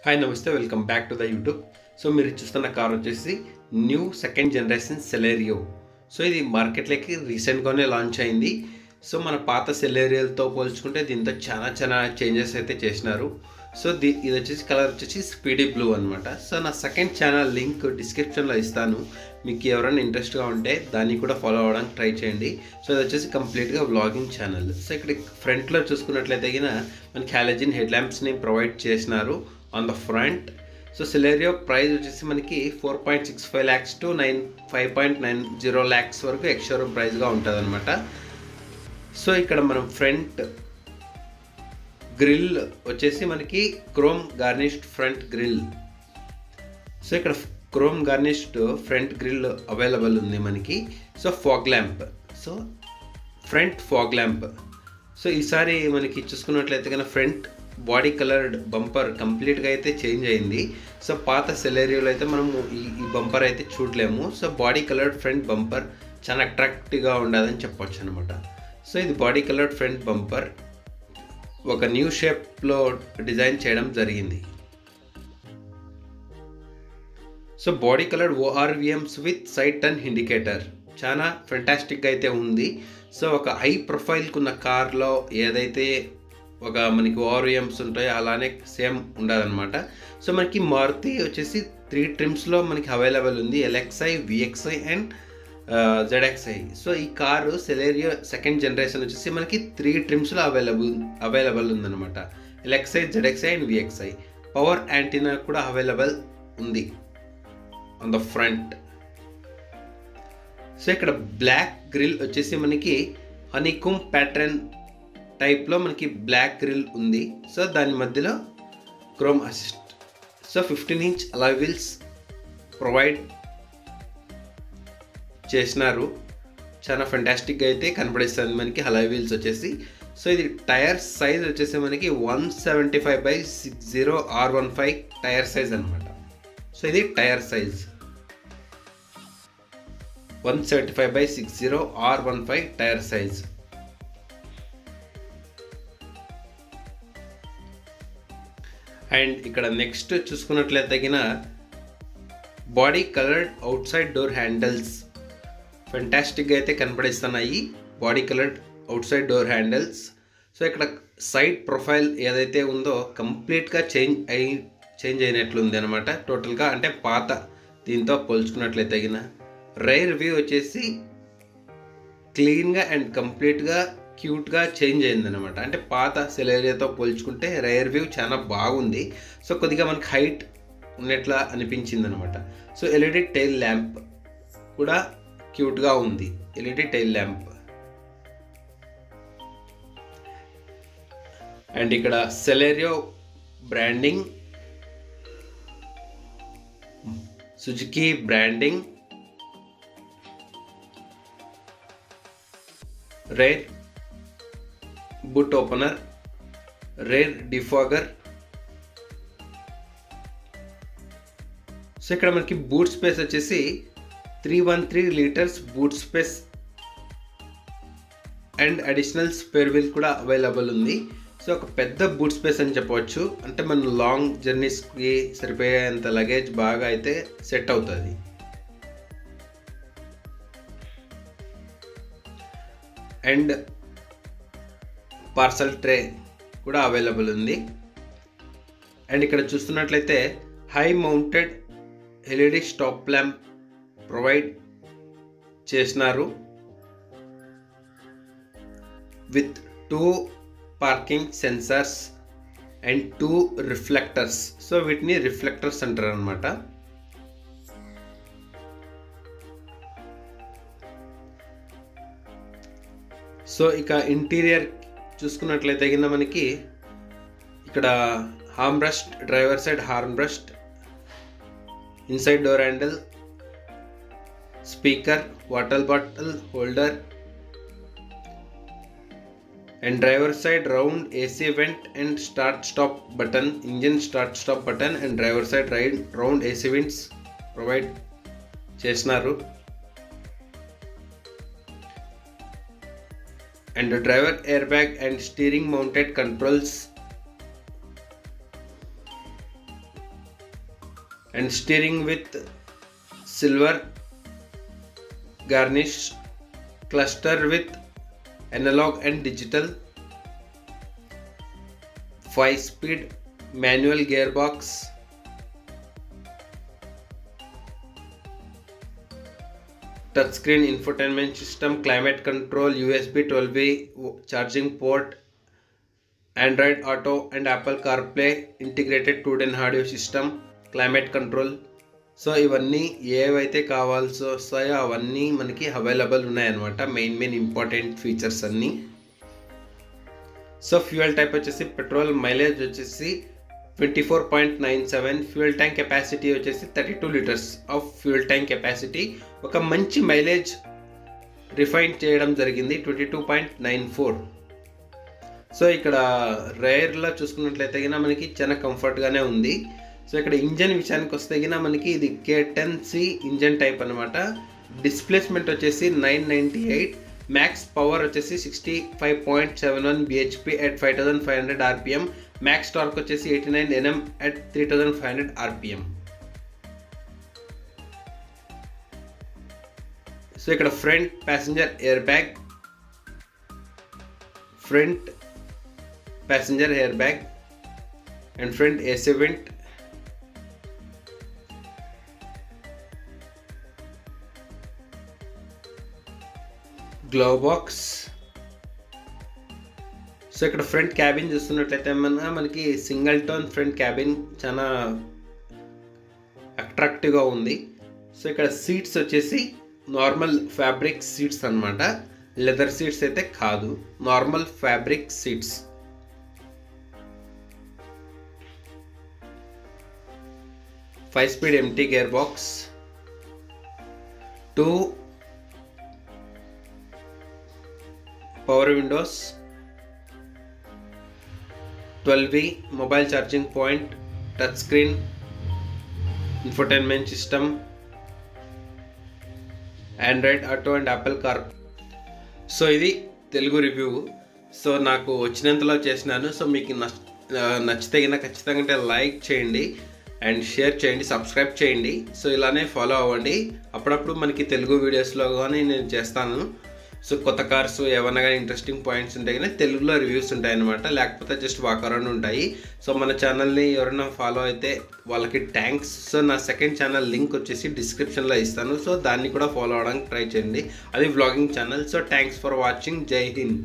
Hi నమస్తే welcome back to the YouTube. So మీరు చూస్తున్న కార్ వచ్చేసి new second generation Celerio. So ఇది మార్కెట్లోకి రీసెంట్గానే లాంచ్ అయింది. సో మన పాత సెలెరియోతో పోల్చుకుంటే దీంతో చాలా చేంజెస్ అయితే చేసినారు. సో ఇది వచ్చేసి కలర్ వచ్చేసి స్పీడీ బ్లూ అనమాట. సో నా సెకండ్ ఛానల్ లింక్ డిస్క్రిప్షన్లో ఇస్తాను. మీకు ఎవరైనా ఇంట్రెస్ట్గా ఉంటే దాన్ని కూడా ఫాలో అవ్వడానికి ట్రై చేయండి. సో ఇది వచ్చేసి కంప్లీట్గా వ్లాగింగ్ ఛానల్. సో ఇక్కడ ఫ్రంట్లో చూసుకున్నట్లయితే మనకి హాలోజన్ హెడ్ ల్యాంప్స్ని ప్రొవైడ్ చేసినారు on the front. So Celerio price వచ్చేసి మనకి 4.65 lakhs to 5.90 lakhs వరకు ఎక్స్-షోరూమ్ ప్రైస్గా ఉంటుంది అనమాట. సో ఇక్కడ మనం ఫ్రంట్ గ్రిల్ వచ్చేసి మనకి క్రోమ్ గార్నిష్డ్ ఫ్రంట్ గ్రిల్. సో ఇక్కడ క్రోమ్ గార్నిష్డ్ ఫ్రంట్ గ్రిల్ అవైలబుల్ ఉంది మనకి. So fog lamp, so front fog lamp. So ఈసారి మనకి చూసుకున్నట్లయితే కనుక ఫ్రంట్ బాడీ కలర్డ్ బంపర్ కంప్లీట్గా అయితే చేంజ్ అయింది. సో పాత సెలెరియోలో అయితే మనము ఈ బంపర్ అయితే చూడలేము. So body coloured front bumper చాలా అట్రాక్టివ్గా ఉండదని చెప్పొచ్చు అనమాట. సో ఇది బాడీ కలర్డ్ ఫ్రంట్ బంపర్ ఒక న్యూ షేప్లో డిజైన్ చేయడం జరిగింది. So body coloured ORVMs with side turn indicator చాలా ఫెంటాస్టిక్గా అయితే ఉంది. సో ఒక హై ప్రొఫైల్కి ఉన్న కార్లో ఏదైతే ఒక మనకి ORVMs ఉంటాయో అలానే సేమ్ ఉండదన్నమాట. సో మనకి మారుతి వచ్చేసి 3 ట్రిమ్స్లో మనకి అవైలబుల్ ఉంది, LXi, VXi and ZXi. So ఈ కారు సెలెరియో సెకండ్ జనరేషన్ వచ్చేసి మనకి 3 ట్రిమ్స్లో అవైలబుల్ ఉందన్నమాట. LXi, ZXi and VXi. Power antenna కూడా అవైలబుల్ ఉంది ఆన్ ద ఫ్రంట్. సో ఇక్కడ బ్లాక్ గ్రిల్ వచ్చేసి మనకి హనీకూమ్ ప్యాటర్న్ టైప్లో మనకి బ్లాక్ గ్రిల్ ఉంది. సో దాని మధ్యలో chrome assist. So 15-inch alloy wheels provide చేసినారు. చాలా ఫెంటాస్టిక్గా అయితే కనపడిస్తుంది మనకి అలాయ్ వీల్స్ వచ్చేసి. సో ఇది టైర్ సైజ్ వచ్చేసి మనకి 175/60 R15 టైర్ సైజ్ అనమాట. సో ఇది tyre size 175/60 R15 tyre size. And ఇక్కడ నెక్స్ట్ చూసుకున్నట్లయితే body coloured outside door handles ఫెంటాస్టిక్గా అయితే కనపడిస్తున్నాయి. Body coloured outside door handles. So ఇక్కడ సైడ్ ప్రొఫైల్ ఏదైతే ఉందో కంప్లీట్గా చేంజ్ అయినట్లుంది అనమాట టోటల్గా. అంటే పాత దీంతో పోల్చుకున్నట్లయితే రైర్ వ్యూ వచ్చేసి క్లీన్గా అండ్ కంప్లీట్గా క్యూట్గా చేంజ్ అయిందనమాట. అంటే పాత సెలెరియోతో పోల్చుకుంటే రైర్ వ్యూ చాలా బాగుంది. సో కొద్దిగా మనకి హైట్ ఉన్నట్లా అనిపించింది అనమాట. సో LED టైల్ ల్యాంప్ కూడా క్యూట్గా ఉంది. LED tile lamp. అండ్ ఇక్కడ Celerio branding, Suzuki branding, rear boot opener, rear defogger. So ఇక్కడ మనకి బూట్ స్పేస్ వచ్చేసి 313 litres boot space and additional spare wheel కూడా అవైలబుల్ ఉంది. సో ఒక పెద్ద బూట్ స్పేస్ అని చెప్పవచ్చు. అంటే మన లాంగ్ జర్నీస్కి సరిపోయేంత లగేజ్ బాగా అయితే సెట్ అవుతుంది. అండ్ పార్సల్ ట్రే కూడా అవైలబుల్ ఉంది. అండ్ ఇక్కడ చూస్తున్నట్లయితే high mounted LED stop lamp provide చేసినారు with 2 parking sensors and 2 reflectors. So వీటిని రిఫ్లెక్టర్స్ అంటారు అనమాట. సో ఇక ఇంటీరియర్ చూసుకున్నట్లయితే మనకి ఇక్కడ arm rest, driver side arm rest, inside door handle, speaker, water bottle holder and driver side round AC vent and start stop button, engine start stop button and driver side round AC vents provide చేసినారు. And driver air bag and steering mounted controls and steering with silver garnish, cluster with analog and digital, 5-speed manual gearbox, touchscreen infotainment system, climate control, USB 12V charging port, Android Auto and Apple CarPlay, integrated 2-in audio system, climate control. So ఇవన్నీ ఏవైతే కావాల్సి వస్తాయో అవన్నీ మనకి available ఉన్నాయన్నమాట. Main important features అన్నీ. So fuel type వచ్చేసి petrol, mileage వచ్చేసి 24.97, ఫ్యూయల్ ట్యాంక్ కెపాసిటీ వచ్చేసి 32 litres of fuel tank capacity. ఒక మంచి మైలేజ్ రిఫైన్ చేయడం జరిగింది 22.94. సో ఇక్కడ రేర్లో చూసుకున్నట్లయితే కినా మనకి చాలా కంఫర్ట్గానే ఉంది. సో ఇక్కడ ఇంజన్ విషయానికి వస్తే కినా మనకి ఇది K10C ఇంజన్ టైప్ అనమాట. డిస్ప్లేస్మెంట్ వచ్చేసి 998, మ్యాక్స్ పవర్ వచ్చేసి 65.71 bhp at 5500 rpm, max torque వచ్చేసి 89 Nm at 3500 rpm. సో ఇక్కడ front passenger air bag, front passenger airbag and front AC vent, glove box. So ఇక్కడ ఫ్రంట్ క్యాబిన్ చూస్తున్నట్లయితే మనకి single tone front cabin చాలా అట్రాక్టివ్గా ఉంది. So ఇక్కడ సీట్స్ వచ్చేసి నార్మల్ ఫ్యాబ్రిక్ సీట్స్ అన్నమాట, లెదర్ సీట్స్ అయితే కాదు, normal fabric seats. 5-speed empty gearbox, 2 power windows, 12V mobile charging point, touchscreen infotainment system, Android Auto and Apple Car. So ఇది Telugu review. So నాకు వచ్చినంతలో చేసినాను. సో మీకు నచ్చితే కన్నా ఖచ్చితంగా లైక్ చేయండి అండ్ షేర్ చేయండి, సబ్స్క్రైబ్ చేయండి. సో ఇలానే ఫాలో అవ్వండి. అప్పుడప్పుడు మనకి తెలుగు వీడియోస్లో కానీ నేను చేస్తాను. సో కొత్త కార్స్ ఏమన్నా కానీ ఇంట్రెస్టింగ్ పాయింట్స్ ఉంటాయి కానీ తెలుగులో రివ్యూస్ ఉంటాయన్నమాట, లేకపోతే జస్ట్ వాక్ అరౌండ్ ఉంటాయి. సో మన ఛానల్ని ఎవరైనా ఫాలో అయితే వాళ్ళకి థ్యాంక్స్. సో నా సెకండ్ ఛానల్ లింక్ వచ్చేసి డిస్క్రిప్షన్లో ఇస్తాను. సో దాన్ని కూడా ఫాలో అవ్వడానికి ట్రై చేయండి, అది vlogging channel. So thanks for watching. జై హింద్.